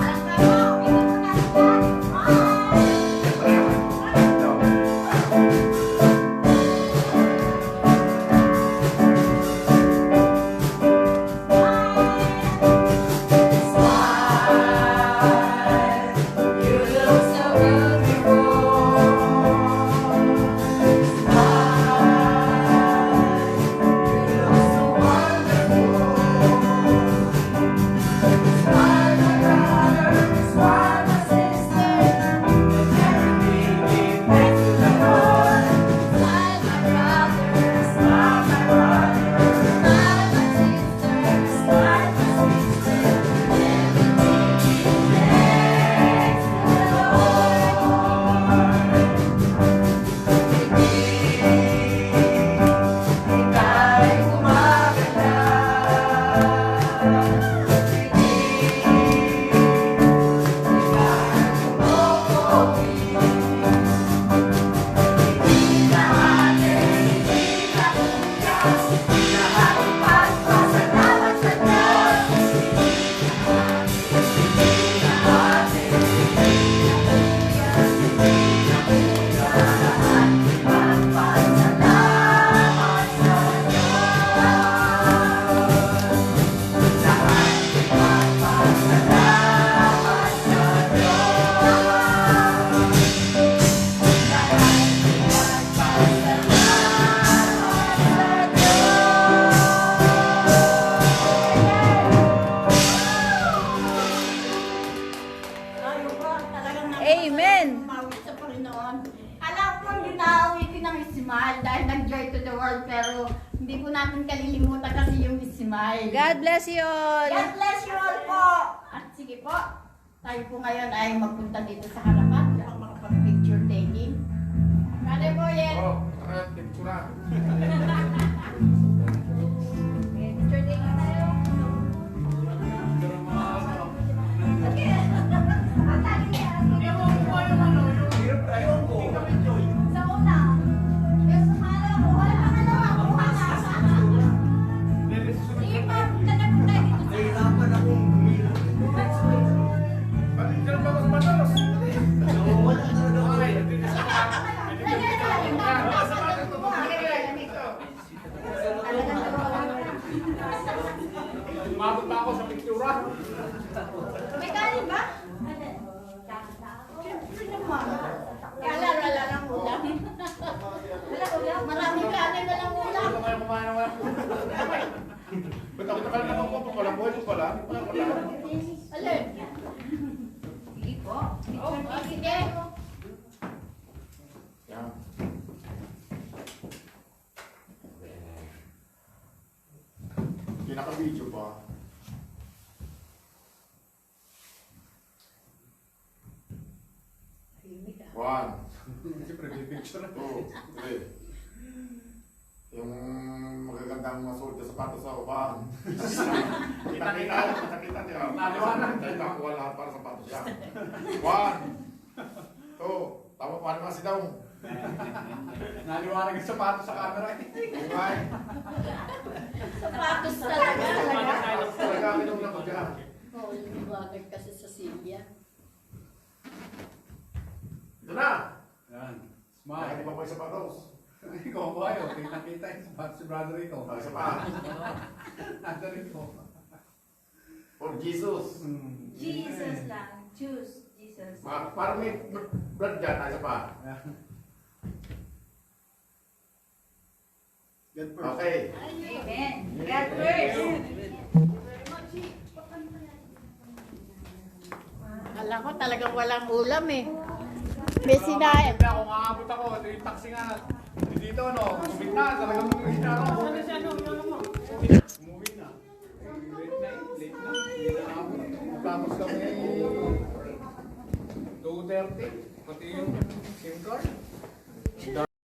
Alam ka mo, hindi po natin tayo po. Talagang Amen. Umawit sa Panginoon. Alam po, hindi naawitin ng smile dahil nag-joy to the world, pero hindi po natin kalilimutan kasi yung smile. God bless you all. God bless you all po! At sige po, tayo po ngayon ay magpunta dito sa harapan ang makapag-picture taking. Brother Boyet! Oh, picture na. Picture taking tayo. Okay. Ang tagi niya. Sa una. Yung sa pangalawa, kuha na pangalawa. Kuha na. Sige pa, punta na po tayo dito sa Nahihirapan akong umilang. Bakit ka ba mas matalas? Wala talaga ako. Okay, hindi na sa umabot pa ako sa pictura. may kanin ba? Siyempre naman. Wala lang ulam. Wala ulam. Maraming kanin na lang ulam. Ano kayo kumain ng wala? Ba't ako nakala naman po? Wala po ito pala. Wala. Alin? Sige po. Oh, sige. Yan. Kinaka-video pa. One. Siyempre, may picture na. Two. Three. Yung magagandang masuot sa sapatos sa upahan. Kita-kita. Kita-kita niya. Kita ko lahat para sa sapatos siya. One. Two. Tama pa naman si Daw. Naliwanag yung sapatos sa camera. Okay. Sapatos talaga. Talaga minum na ko dyan. Oo, yung bagay kasi sa Silvia. Ito na. Yan. Bakit Smile. di ba po yung sapatos? Ikaw ba kayo? Kita-kita yung sapatos si brother Rico. Isa pa. Nasa Rico. For Jesus. Jesus lang. Choose Jesus. Parang may blood dyan. Isa pa. God first. Okay. Amen. God first. Alam ko talagang walang ulam eh. May sinain. Hindi ako maabot ako. Ito yung taxi nga. Dito no. Kumit na. Talagang kumit na ako.